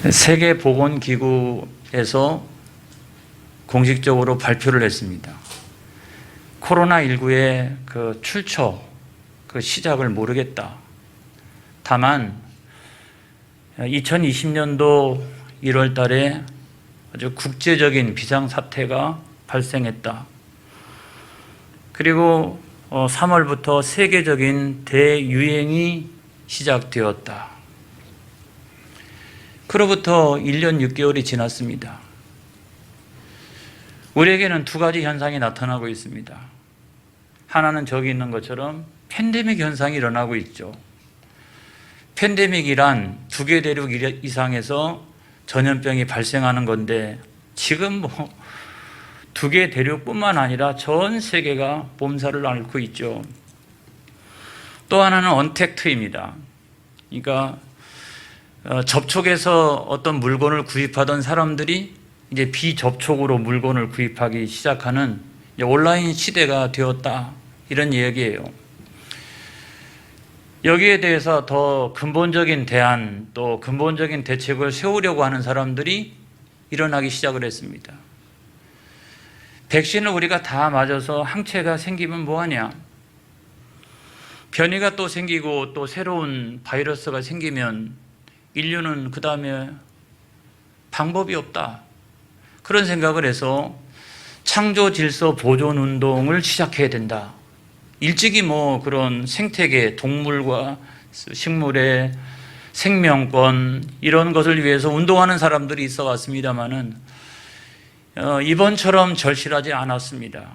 세계보건기구에서 공식적으로 발표를 했습니다. 코로나19의 그 출처, 그 시작을 모르겠다. 다만 2020년도 1월 달에 아주 국제적인 비상사태가 발생했다. 그리고 3월부터 세계적인 대유행이 시작되었다. 그로부터 1년 6개월이 지났습니다. 우리에게는 두 가지 현상이 나타나고 있습니다. 하나는 저기 있는 것처럼 팬데믹 현상이 일어나고 있죠. 팬데믹이란 두 개 대륙 이상에서 전염병이 발생하는 건데 지금 두 개 대륙뿐만 아니라 전 세계가 몸살을 앓고 있죠. 또 하나는 언택트입니다. 그러니까 접촉해서 어떤 물건을 구입하던 사람들이 이제 비접촉으로 물건을 구입하기 시작하는 온라인 시대가 되었다. 이런 얘기예요. 여기에 대해서 더 근본적인 대안, 또 근본적인 대책을 세우려고 하는 사람들이 일어나기 시작을 했습니다. 백신을 우리가 다 맞아서 항체가 생기면 뭐하냐? 변이가 또 생기고 또 새로운 바이러스가 생기면 인류는 그 다음에 방법이 없다. 그런 생각을 해서 창조 질서 보존 운동을 시작해야 된다. 일찍이 그런 생태계, 동물과 식물의 생명권 이런 것을 위해서 운동하는 사람들이 있어 왔습니다만은 이번처럼 절실하지 않았습니다.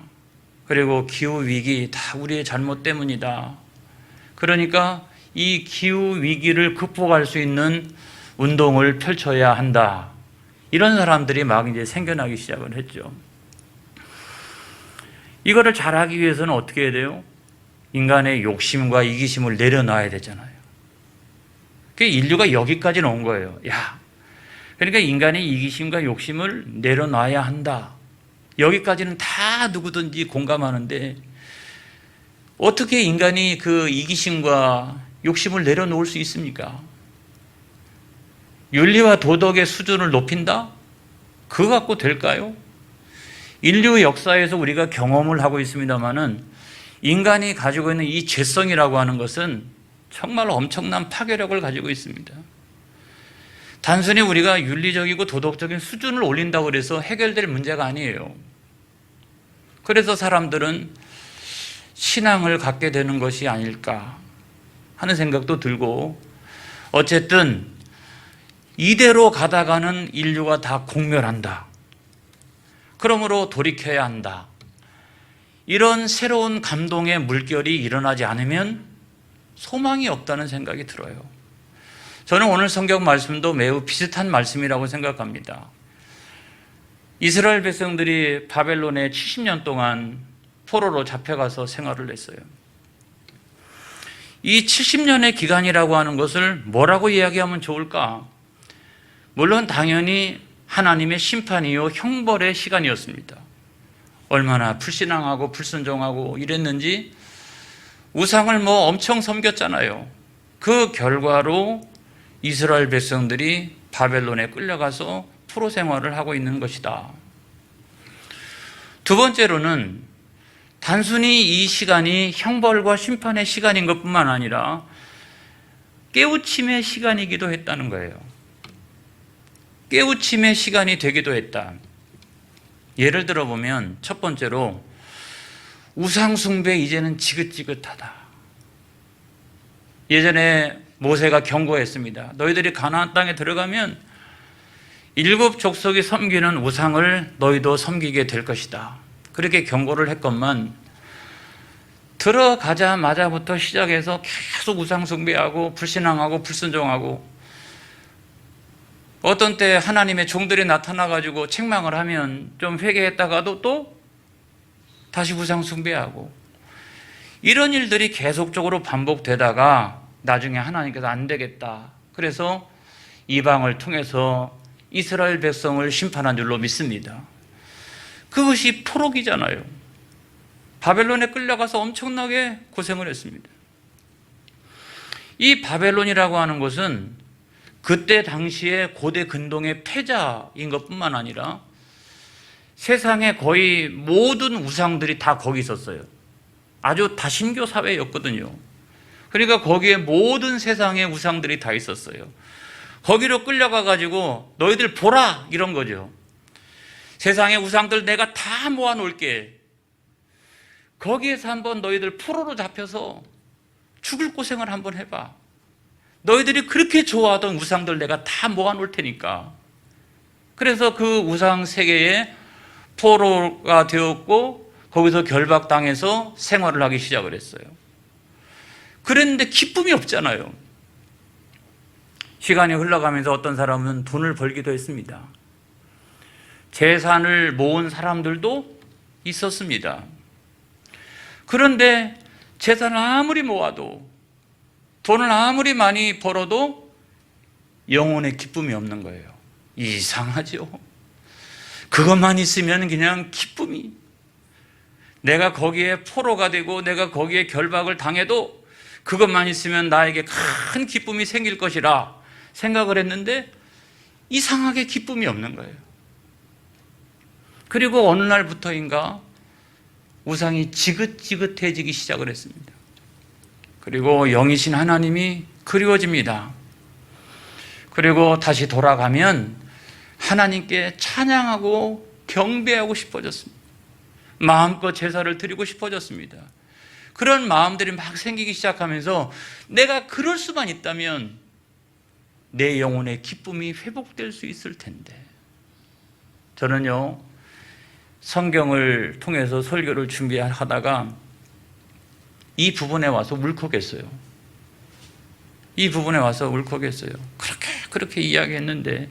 그리고 기후위기 다 우리의 잘못 때문이다. 그러니까 이 기후위기를 극복할 수 있는 운동을 펼쳐야 한다. 이런 사람들이 막 이제 생겨나기 시작을 했죠. 이거를 잘하기 위해서는 어떻게 해야 돼요? 인간의 욕심과 이기심을 내려놔야 되잖아요. 그러니까 인류가 여기까지는 온 거예요. 그러니까 인간의 이기심과 욕심을 내려놔야 한다. 여기까지는 다 누구든지 공감하는데 어떻게 인간이 그 이기심과 욕심을 내려놓을 수 있습니까? 윤리와 도덕의 수준을 높인다? 그거 갖고 될까요? 인류 역사에서 우리가 경험을 하고 있습니다마는 인간이 가지고 있는 이 죄성이라고 하는 것은 정말 엄청난 파괴력을 가지고 있습니다. 단순히 우리가 윤리적이고 도덕적인 수준을 올린다고 해서 해결될 문제가 아니에요. 그래서 사람들은 신앙을 갖게 되는 것이 아닐까 하는 생각도 들고, 어쨌든 이대로 가다가는 인류가 다 공멸한다. 그러므로 돌이켜야 한다. 이런 새로운 감동의 물결이 일어나지 않으면 소망이 없다는 생각이 들어요. 저는 오늘 성경 말씀도 매우 비슷한 말씀이라고 생각합니다. 이스라엘 백성들이 바벨론에 70년 동안 포로로 잡혀가서 생활을 했어요. 이 70년의 기간이라고 하는 것을 뭐라고 이야기하면 좋을까? 물론 당연히 하나님의 심판이요 형벌의 시간이었습니다. 얼마나 불신앙하고 불순종하고 이랬는지 우상을 엄청 섬겼잖아요. 그 결과로 이스라엘 백성들이 바벨론에 끌려가서 포로 생활을 하고 있는 것이다. 두 번째로는 단순히 이 시간이 형벌과 심판의 시간인 것뿐만 아니라 깨우침의 시간이기도 했다는 거예요. 깨우침의 시간이 되기도 했다. 예를 들어보면 첫 번째로 우상 숭배 이제는 지긋지긋하다. 예전에 모세가 경고했습니다. 너희들이 가나안 땅에 들어가면 7 족속이 섬기는 우상을 너희도 섬기게 될 것이다. 그렇게 경고를 했건만 들어가자마자부터 시작해서 계속 우상 숭배하고 불신앙하고 불순종하고, 어떤 때 하나님의 종들이 나타나가지고 책망을 하면 좀 회개했다가도 또 다시 우상 숭배하고, 이런 일들이 계속적으로 반복되다가 나중에 하나님께서 안 되겠다. 그래서 이방을 통해서 이스라엘 백성을 심판한 줄로 믿습니다. 그것이 포로기잖아요. 바벨론에 끌려가서 엄청나게 고생을 했습니다. 이 바벨론이라고 하는 것은 그때 당시에 고대 근동의 패자인 것뿐만 아니라 세상의 거의 모든 우상들이 다 거기 있었어요. 아주 다신교 사회였거든요. 그러니까 거기에 모든 세상의 우상들이 다 있었어요. 거기로 끌려가 가지고 너희들 보라 이런 거죠. 세상의 우상들 내가 다 모아놓을게. 거기에서 한번 너희들 포로로 잡혀서 죽을 고생을 한번 해봐. 너희들이 그렇게 좋아하던 우상들 내가 다 모아놓을 테니까. 그래서 그 우상 세계에 포로가 되었고 거기서 결박당해서 생활을 하기 시작을 했어요. 그랬는데 기쁨이 없잖아요. 시간이 흘러가면서 어떤 사람은 돈을 벌기도 했습니다. 재산을 모은 사람들도 있었습니다. 그런데 재산을 아무리 모아도 돈을 아무리 많이 벌어도 영혼의 기쁨이 없는 거예요. 이상하죠? 그것만 있으면 그냥 기쁨이, 내가 거기에 포로가 되고 내가 거기에 결박을 당해도 그것만 있으면 나에게 큰 기쁨이 생길 것이라 생각을 했는데 이상하게 기쁨이 없는 거예요. 그리고 어느 날부터인가 우상이 지긋지긋해지기 시작을 했습니다. 그리고 영이신 하나님이 그리워집니다. 그리고 다시 돌아가면 하나님께 찬양하고 경배하고 싶어졌습니다. 마음껏 제사를 드리고 싶어졌습니다. 그런 마음들이 막 생기기 시작하면서 내가 그럴 수만 있다면 내 영혼의 기쁨이 회복될 수 있을 텐데. 저는요, 성경을 통해서 설교를 준비하다가 이 부분에 와서 울컥했어요. 이 부분에 와서 울컥했어요. 그렇게 이야기했는데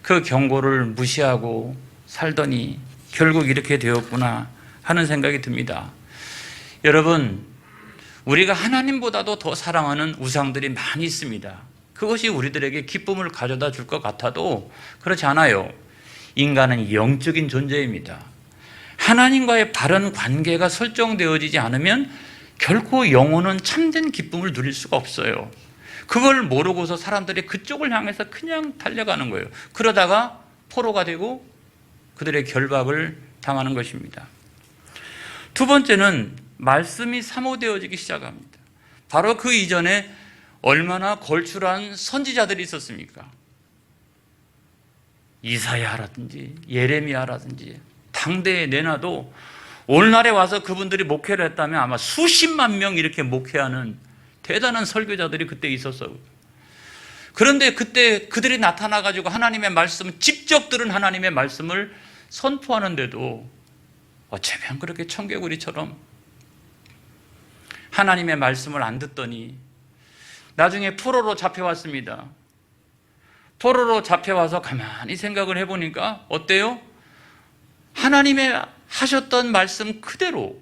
그 경고를 무시하고 살더니 결국 이렇게 되었구나 하는 생각이 듭니다. 여러분, 우리가 하나님보다도 더 사랑하는 우상들이 많이 있습니다. 그것이 우리들에게 기쁨을 가져다 줄 것 같아도 그렇지 않아요. 인간은 영적인 존재입니다. 하나님과의 바른 관계가 설정되어지지 않으면 결코 영혼은 참된 기쁨을 누릴 수가 없어요. 그걸 모르고서 사람들이 그쪽을 향해서 그냥 달려가는 거예요. 그러다가 포로가 되고 그들의 결박을 당하는 것입니다. 두 번째는 말씀이 사모되어지기 시작합니다. 바로 그 이전에 얼마나 걸출한 선지자들이 있었습니까? 이사야라든지 예레미야라든지 당대에 내놔도 오늘날에 와서 그분들이 목회를 했다면 아마 수십만 명 이렇게 목회하는 대단한 설교자들이 그때 있었어요. 그런데 그때 그들이 나타나가지고 하나님의 말씀, 직접 들은 하나님의 말씀을 선포하는데도 어쩌면 그렇게 청개구리처럼 하나님의 말씀을 안 듣더니 나중에 포로로 잡혀왔습니다. 포로로 잡혀와서 가만히 생각을 해보니까 어때요? 하나님의 하셨던 말씀 그대로,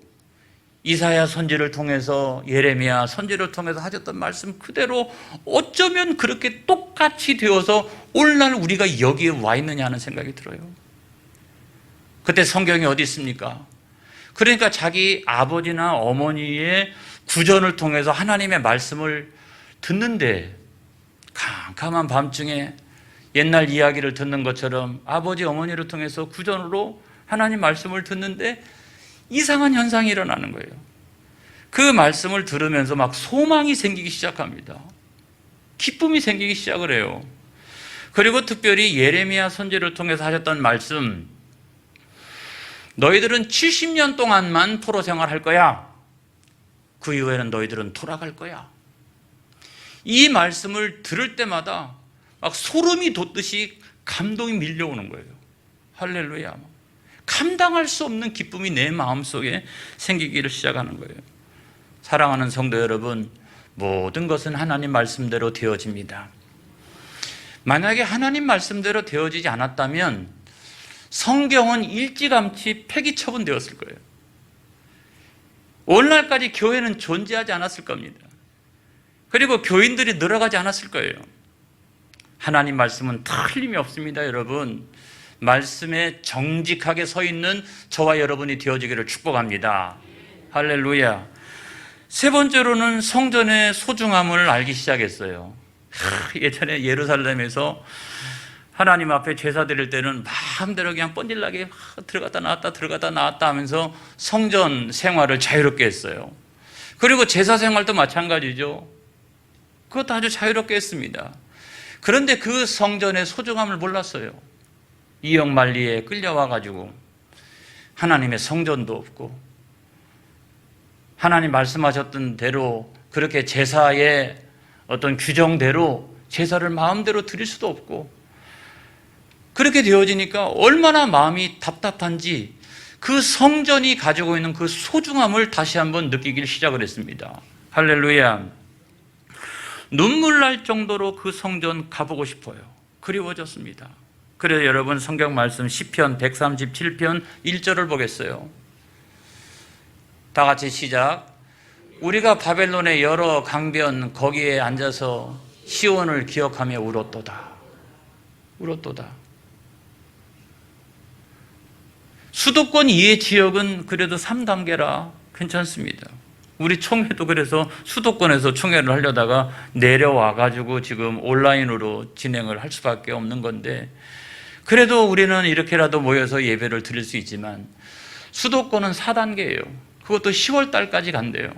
이사야 선지를 통해서 예레미야 선지를 통해서 하셨던 말씀 그대로 어쩌면 그렇게 똑같이 되어서 오늘날 우리가 여기에 와 있느냐 하는 생각이 들어요. 그때 성경이 어디 있습니까? 그러니까 자기 아버지나 어머니의 구전을 통해서 하나님의 말씀을 듣는데 캄캄한 밤중에 옛날 이야기를 듣는 것처럼 아버지 어머니를 통해서 구전으로 하나님 말씀을 듣는데 이상한 현상이 일어나는 거예요. 그 말씀을 들으면서 막 소망이 생기기 시작합니다. 기쁨이 생기기 시작을 해요. 그리고 특별히 예레미야 선지를 통해서 하셨던 말씀, 너희들은 70년 동안만 포로 생활할 거야. 그 이후에는 너희들은 돌아갈 거야. 이 말씀을 들을 때마다 막 소름이 돋듯이 감동이 밀려오는 거예요. 할렐루야. 감당할 수 없는 기쁨이 내 마음속에 생기기를 시작하는 거예요. 사랑하는 성도 여러분, 모든 것은 하나님 말씀대로 되어집니다. 만약에 하나님 말씀대로 되어지지 않았다면 성경은 일찌감치 폐기 처분되었을 거예요. 오늘날까지 교회는 존재하지 않았을 겁니다. 그리고 교인들이 늘어가지 않았을 거예요. 하나님 말씀은 틀림이 없습니다, 여러분. 말씀에 정직하게 서 있는 저와 여러분이 되어지기를 축복합니다. 할렐루야. 세 번째로는 성전의 소중함을 알기 시작했어요. 예전에 예루살렘에서 하나님 앞에 제사 드릴 때는 마음대로 그냥 뻔질나게 들어갔다 나왔다 하면서 성전 생활을 자유롭게 했어요. 그리고 제사 생활도 마찬가지죠. 그것도 아주 자유롭게 했습니다. 그런데 그 성전의 소중함을 몰랐어요. 이역만리에 끌려와가지고 하나님의 성전도 없고 하나님 말씀하셨던 대로 그렇게 제사의 어떤 규정대로 제사를 마음대로 드릴 수도 없고 그렇게 되어지니까 얼마나 마음이 답답한지 그 성전이 가지고 있는 그 소중함을 다시 한번 느끼기 시작을 했습니다. 할렐루야. 눈물 날 정도로 그 성전 가보고 싶어요. 그리워졌습니다. 그래서 여러분 성경 말씀 시편 137편 1절을 보겠어요. 다 같이 시작. 우리가 바벨론의 여러 강변 거기에 앉아서 시온을 기억하며 울었도다. 울었도다. 수도권 이해 지역은 그래도 3단계라 괜찮습니다. 우리 총회도 그래서 수도권에서 총회를 하려다가 내려와가지고 지금 온라인으로 진행을 할 수밖에 없는 건데 그래도 우리는 이렇게라도 모여서 예배를 드릴 수 있지만 수도권은 4단계예요. 그것도 10월 달까지 간대요.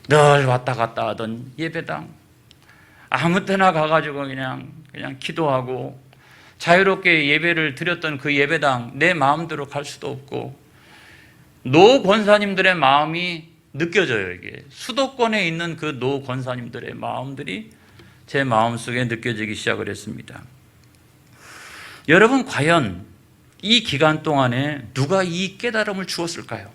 늘 왔다 갔다 하던 예배당 아무 때나 가가지고 그냥 기도하고 자유롭게 예배를 드렸던 그 예배당 내 마음대로 갈 수도 없고 노 권사님들의 마음이 느껴져요. 이게 수도권에 있는 그 노 권사님들의 마음들이 제 마음속에 느껴지기 시작을 했습니다. 여러분 과연 이 기간 동안에 누가 이 깨달음을 주었을까요?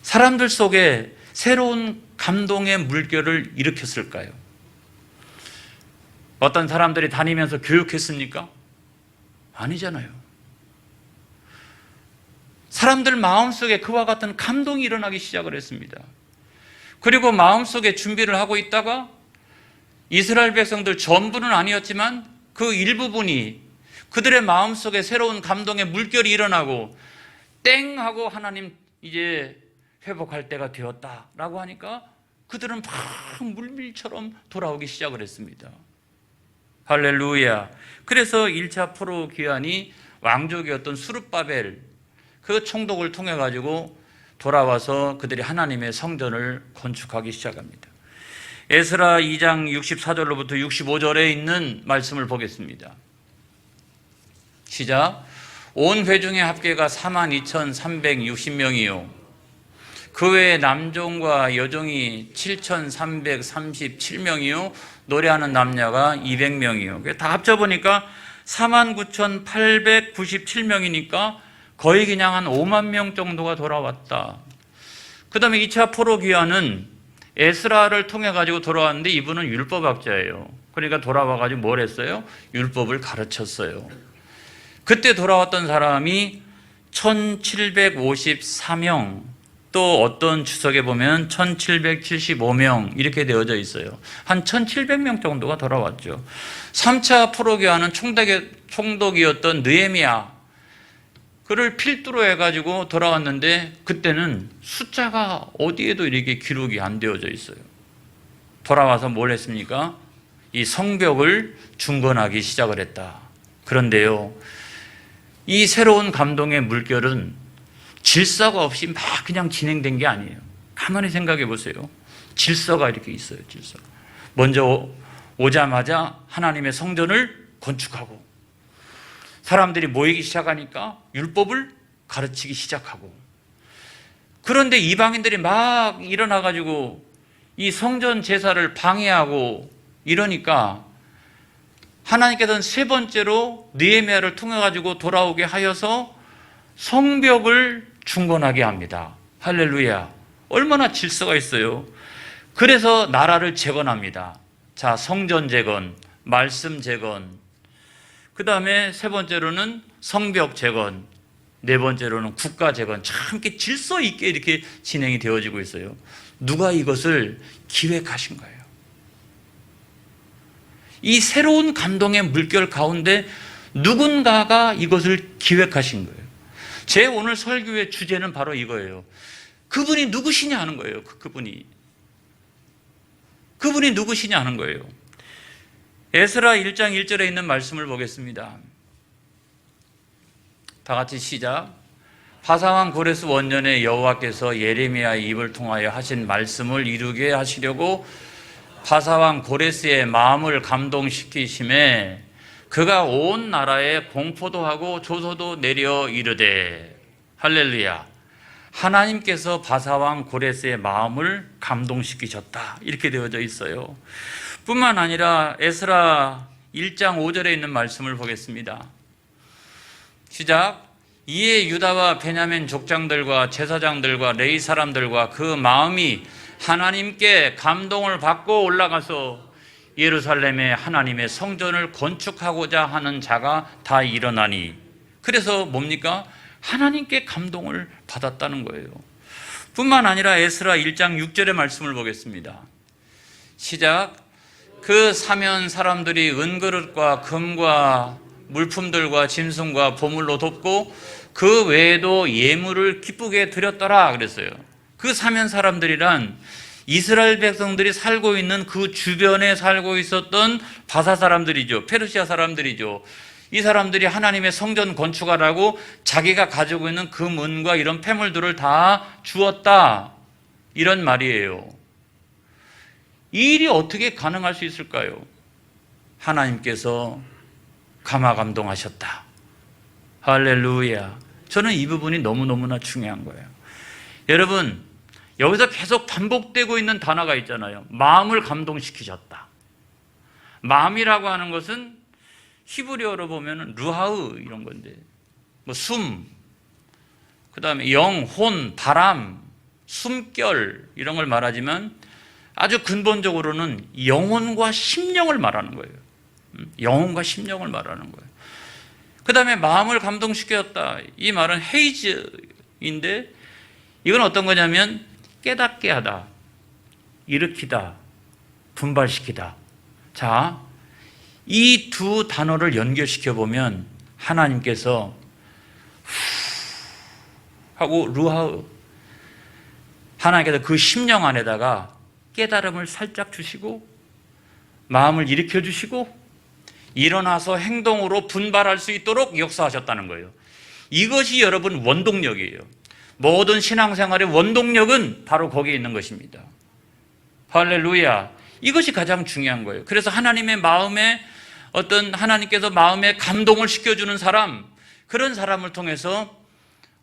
사람들 속에 새로운 감동의 물결을 일으켰을까요? 어떤 사람들이 다니면서 교육했습니까? 아니잖아요. 사람들 마음속에 그와 같은 감동이 일어나기 시작을 했습니다. 그리고 마음속에 준비를 하고 있다가 이스라엘 백성들 전부는 아니었지만 그 일부분이 그들의 마음속에 새로운 감동의 물결이 일어나고 땡 하고 하나님 이제 회복할 때가 되었다라고 하니까 그들은 막 물밀처럼 돌아오기 시작을 했습니다. 할렐루야. 그래서 1차 포로 귀환이 왕족이었던 수룹바벨 그 총독을 통해 가지고 돌아와서 그들이 하나님의 성전을 건축하기 시작합니다. 에스라 2장 64절로부터 65절에 있는 말씀을 보겠습니다. 시작. 온 회중의 합계가 42,360명이요 그 외에 남종과 여종이 7,337명이요 노래하는 남녀가 200명이요 다 합쳐보니까 49,897명이니까 거의 그냥 한 5만 명 정도가 돌아왔다. 그 다음에 2차 포로 귀환은 에스라를 통해 가지고 돌아왔는데 이분은 율법학자예요. 그러니까 돌아와 가지고 뭘 했어요? 율법을 가르쳤어요. 그때 돌아왔던 사람이 1,754명, 또 어떤 주석에 보면 1,775명 이렇게 되어져 있어요. 한 1,700명 정도가 돌아왔죠. 3차 포로 귀환은 총독이었던 느헤미야 그를 필두로 해가지고 돌아왔는데 그때는 숫자가 어디에도 이렇게 기록이 안 되어져 있어요. 돌아와서 뭘 했습니까? 이 성벽을 중건하기 시작을 했다. 그런데요, 이 새로운 감동의 물결은 질서가 없이 막 그냥 진행된 게 아니에요. 가만히 생각해 보세요. 질서가 이렇게 있어요. 질서. 먼저 오자마자 하나님의 성전을 건축하고 사람들이 모이기 시작하니까 율법을 가르치기 시작하고 그런데 이방인들이 막 일어나가지고 이 성전 제사를 방해하고 이러니까 하나님께서는 세 번째로 느헤미야를 통해 가지고 돌아오게 하여서 성벽을 중건하게 합니다. 할렐루야. 얼마나 질서가 있어요. 그래서 나라를 재건합니다. 자, 성전 재건, 말씀 재건, 그 다음에 세 번째로는 성벽 재건, 네 번째로는 국가 재건. 참 이렇게 질서 있게 이렇게 진행이 되어지고 있어요. 누가 이것을 기획하신 거예요. 이 새로운 감동의 물결 가운데 누군가가 이것을 기획하신 거예요. 제 오늘 설교의 주제는 바로 이거예요. 그분이 누구시냐 하는 거예요. 그분이. 그분이 누구시냐 하는 거예요. 에스라 1장 1절에 있는 말씀을 보겠습니다. 다 같이 시작. 바사왕 고레스 원년에 여호와께서 예레미야의 입을 통하여 하신 말씀을 이루게 하시려고 바사왕 고레스의 마음을 감동시키심에 그가 온 나라에 공포도 하고 조소도 내려 이르되 할렐루야, 하나님께서 바사왕 고레스의 마음을 감동시키셨다, 이렇게 되어져 있어요. 뿐만 아니라 에스라 1장 5절에 있는 말씀을 보겠습니다. 시작. 이에 유다와 베냐민 족장들과 제사장들과 레위 사람들과 그 마음이 하나님께 감동을 받고 올라가서 예루살렘에 하나님의 성전을 건축하고자 하는 자가 다 일어나니, 그래서 뭡니까? 하나님께 감동을 받았다는 거예요. 뿐만 아니라 에스라 1장 6절의 말씀을 보겠습니다. 시작. 그 사면 사람들이 은그릇과 금과 물품들과 짐승과 보물로 돕고 그 외에도 예물을 기쁘게 드렸더라 그랬어요. 그 사면 사람들이란 이스라엘 백성들이 살고 있는 그 주변에 살고 있었던 바사 사람들이죠. 페르시아 사람들이죠. 이 사람들이 하나님의 성전 건축하라고 자기가 가지고 있는 금은과 이런 폐물들을 다 주었다, 이런 말이에요. 이 일이 어떻게 가능할 수 있을까요? 하나님께서 감화감동하셨다. 할렐루야. 저는 이 부분이 너무너무나 중요한 거예요. 여러분, 여기서 계속 반복되고 있는 단어가 있잖아요. 마음을 감동시키셨다. 마음이라고 하는 것은 히브리어로 보면 루하우 이런 건데, 뭐 숨, 그 다음에 영, 혼, 바람, 숨결 이런 걸 말하지만 아주 근본적으로는 영혼과 심령을 말하는 거예요. 영혼과 심령을 말하는 거예요. 그 다음에 마음을 감동시켰다. 이 말은 헤이즈인데 이건 어떤 거냐면 깨닫게 하다, 일으키다, 분발시키다. 자, 이 두 단어를 연결시켜 보면 하나님께서 하고 루하우, 하나님께서 그 심령 안에다가 깨달음을 살짝 주시고 마음을 일으켜 주시고 일어나서 행동으로 분발할 수 있도록 역사하셨다는 거예요. 이것이 여러분 원동력이에요. 모든 신앙생활의 원동력은 바로 거기에 있는 것입니다. 할렐루야. 이것이 가장 중요한 거예요. 그래서 하나님의 마음에 하나님께서 마음에 감동을 시켜주는 사람, 그런 사람을 통해서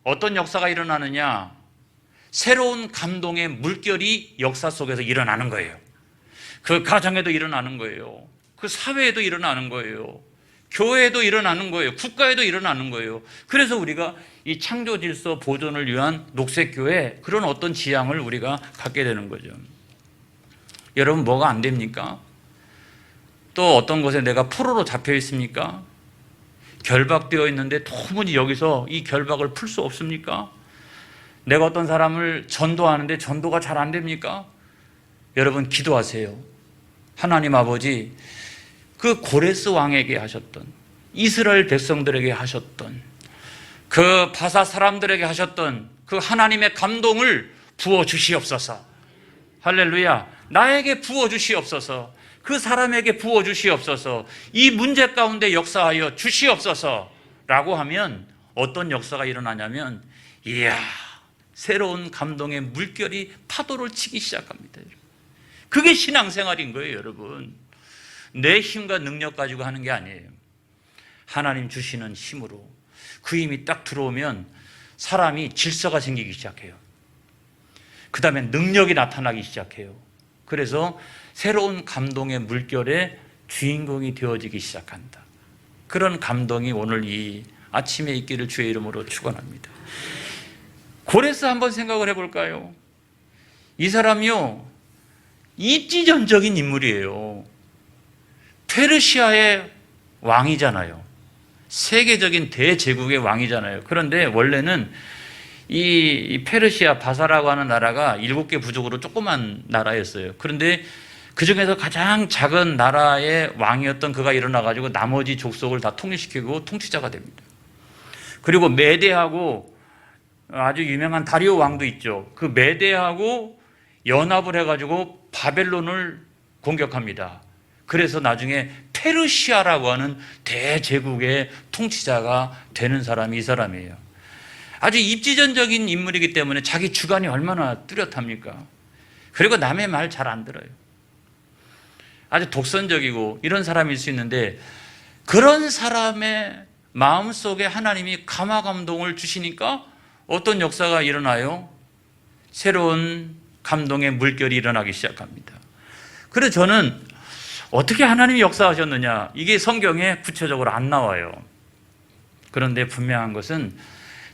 어떤 역사가 일어나느냐? 새로운 감동의 물결이 역사 속에서 일어나는 거예요. 그 가정에도 일어나는 거예요. 그 사회에도 일어나는 거예요. 교회에도 일어나는 거예요. 국가에도 일어나는 거예요. 그래서 우리가 이 창조 질서 보존을 위한 녹색교회, 그런 어떤 지향을 우리가 갖게 되는 거죠. 여러분, 뭐가 안 됩니까? 또 어떤 곳에 내가 포로로 잡혀 있습니까? 결박되어 있는데 도무지 여기서 이 결박을 풀 수 없습니까? 내가 어떤 사람을 전도하는데 전도가 잘 안 됩니까? 여러분, 기도하세요. 하나님 아버지, 그 고레스 왕에게 하셨던, 이스라엘 백성들에게 하셨던, 그 바사 사람들에게 하셨던 그 하나님의 감동을 부어주시옵소서. 할렐루야. 나에게 부어주시옵소서. 그 사람에게 부어주시옵소서. 이 문제 가운데 역사하여 주시옵소서 라고 하면 어떤 역사가 일어나냐면, 이야, 새로운 감동의 물결이 파도를 치기 시작합니다. 그게 신앙생활인 거예요, 여러분. 내 힘과 능력 가지고 하는 게 아니에요. 하나님 주시는 힘으로. 그 힘이 딱 들어오면 사람이 질서가 생기기 시작해요. 그 다음에 능력이 나타나기 시작해요. 그래서 새로운 감동의 물결의 주인공이 되어지기 시작한다. 그런 감동이 오늘 이 아침에 있기를 주의 이름으로 축원합니다. 고레스 한번 생각을 해볼까요? 이 사람이요, 입지전적인 인물이에요. 페르시아의 왕이잖아요. 세계적인 대제국의 왕이잖아요. 그런데 원래는 이 페르시아 바사라고 하는 나라가 7개 부족으로 조그만 나라였어요. 그런데 그 중에서 가장 작은 나라의 왕이었던 그가 일어나가지고 나머지 족속을 다 통일시키고 통치자가 됩니다. 그리고 메대하고 아주 유명한 다리오 왕도 있죠. 그 메대하고 연합을 해가지고 바벨론을 공격합니다. 그래서 나중에 페르시아라고 하는 대제국의 통치자가 되는 사람이 이 사람이에요. 아주 입지전적인 인물이기 때문에 자기 주관이 얼마나 뚜렷합니까? 그리고 남의 말 잘 안 들어요. 아주 독선적이고 이런 사람일 수 있는데, 그런 사람의 마음속에 하나님이 감화 감동을 주시니까 어떤 역사가 일어나요? 새로운 감동의 물결이 일어나기 시작합니다. 그래서 저는 어떻게 하나님이 역사하셨느냐, 이게 성경에 구체적으로 안 나와요. 그런데 분명한 것은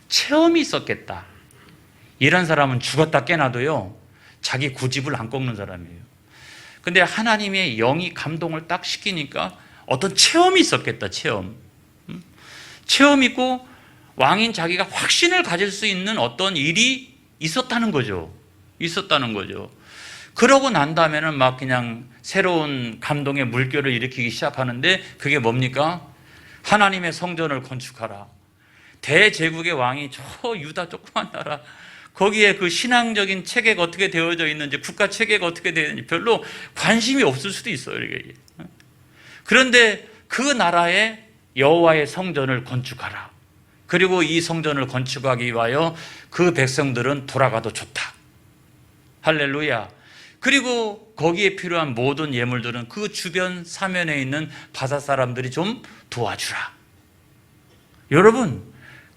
체험이 있었겠다. 이런 사람은 죽었다 깨나도요, 자기 고집을 안 꺾는 사람이에요. 근데 하나님의 영이 감동을 딱 시키니까 어떤 체험이 있었겠다. 체험 있고 왕인 자기가 확신을 가질 수 있는 어떤 일이 있었다는 거죠. 그러고 난 다음에는 막 그냥 새로운 감동의 물결을 일으키기 시작하는데, 그게 뭡니까? 하나님의 성전을 건축하라. 대제국의 왕이 저 유다 조그만 나라, 거기에 그 신앙적인 체계가 어떻게 되어져 있는지, 국가 체계가 어떻게 되어 있는지 별로 관심이 없을 수도 있어요. 이게. 그런데 그 나라에 여호와의 성전을 건축하라. 그리고 이 성전을 건축하기 위하여 그 백성들은 돌아가도 좋다. 할렐루야. 그리고 거기에 필요한 모든 예물들은 그 주변 사면에 있는 바사 사람들이 좀 도와주라. 여러분,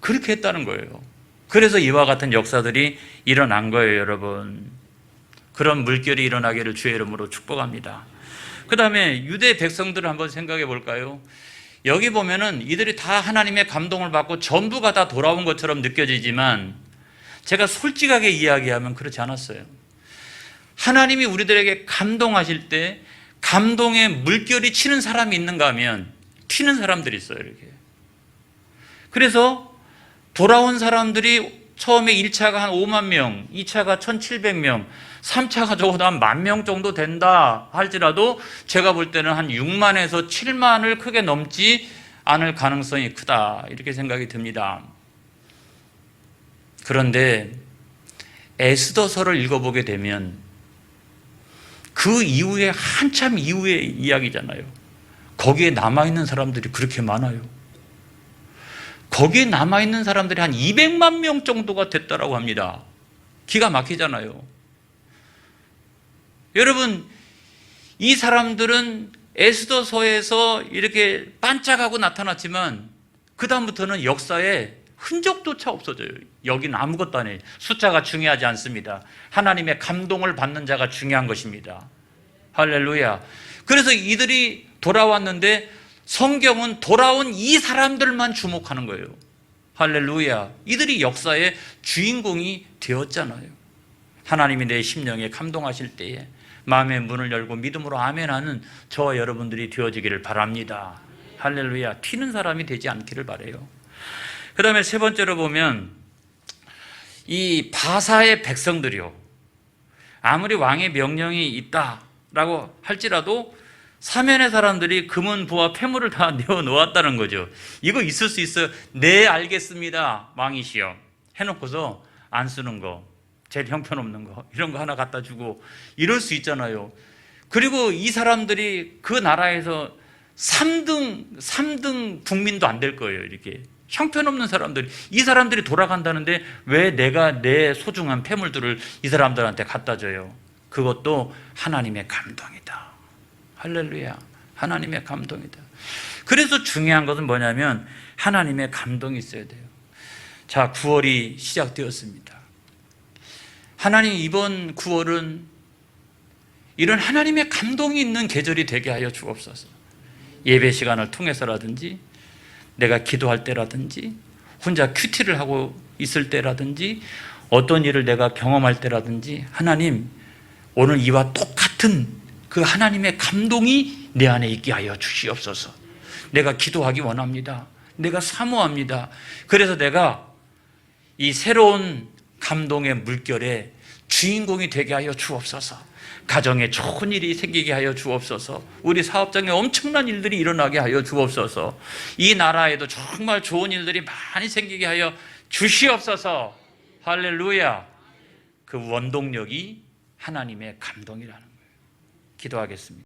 그렇게 했다는 거예요. 그래서 이와 같은 역사들이 일어난 거예요, 여러분. 그런 물결이 일어나기를 주의 이름으로 축복합니다. 그 다음에 유대 백성들을 한번 생각해 볼까요? 여기 보면은 이들이 다 하나님의 감동을 받고 전부가 다 돌아온 것처럼 느껴지지만, 제가 솔직하게 이야기하면 그렇지 않았어요. 하나님이 우리들에게 감동하실 때 감동의 물결이 치는 사람이 있는가 하면 튀는 사람들이 있어요, 이렇게. 그래서 돌아온 사람들이 처음에 1차가 한 5만 명, 2차가 1,700명, 3차가 적어도 한 10,000명 정도 된다 할지라도 제가 볼 때는 한 6만에서 7만을 크게 넘지 않을 가능성이 크다, 이렇게 생각이 듭니다. 그런데 에스더서를 읽어보게 되면 그 이후에, 한참 이후의 이야기잖아요. 거기에 남아있는 사람들이 그렇게 많아요. 거기에 남아있는 사람들이 한 200만 명 정도가 됐다라고 합니다. 기가 막히잖아요. 여러분, 이 사람들은 에스더서에서 이렇게 반짝하고 나타났지만 그 다음부터는 역사에 흔적조차 없어져요. 여기는 아무것도 아니에요. 숫자가 중요하지 않습니다. 하나님의 감동을 받는 자가 중요한 것입니다. 할렐루야. 그래서 이들이 돌아왔는데 성경은 돌아온 이 사람들만 주목하는 거예요. 할렐루야. 이들이 역사의 주인공이 되었잖아요. 하나님이 내 심령에 감동하실 때에 마음의 문을 열고 믿음으로 아멘하는 저와 여러분들이 되어지기를 바랍니다. 할렐루야. 튀는 사람이 되지 않기를 바라요. 그 다음에 세 번째로 보면 이 바사의 백성들이요, 아무리 왕의 명령이 있다라고 할지라도 사면의 사람들이 금은 부와 폐물을 다 내어놓았다는 거죠. 이거 있을 수 있어요. 네, 알겠습니다, 왕이시여 해놓고서 안 쓰는 거, 제일 형편없는 거, 이런 거 하나 갖다 주고 이럴 수 있잖아요. 그리고 이 사람들이 그 나라에서 3등 국민도 안 될 거예요. 이렇게 형편없는 사람들이, 이 사람들이 돌아간다는데 왜 내가 내 소중한 폐물들을 이 사람들한테 갖다 줘요? 그것도 하나님의 감동이다. 할렐루야. 하나님의 감동이다. 그래서 중요한 것은 뭐냐면 하나님의 감동이 있어야 돼요. 자, 9월이 시작되었습니다. 하나님, 이번 9월은 이런 하나님의 감동이 있는 계절이 되게 하여 주옵소서. 예배 시간을 통해서라든지, 내가 기도할 때라든지, 혼자 큐티를 하고 있을 때라든지, 어떤 일을 내가 경험할 때라든지, 하나님, 오늘 이와 똑같은 그 하나님의 감동이 내 안에 있게 하여 주시옵소서. 내가 기도하기 원합니다. 내가 사모합니다. 그래서 내가 이 새로운 감동의 물결에 주인공이 되게 하여 주옵소서. 가정에 좋은 일이 생기게 하여 주옵소서. 우리 사업장에 엄청난 일들이 일어나게 하여 주옵소서. 이 나라에도 정말 좋은 일들이 많이 생기게 하여 주시옵소서. 할렐루야. 그 원동력이 하나님의 감동이라는 거예요. 기도하겠습니다.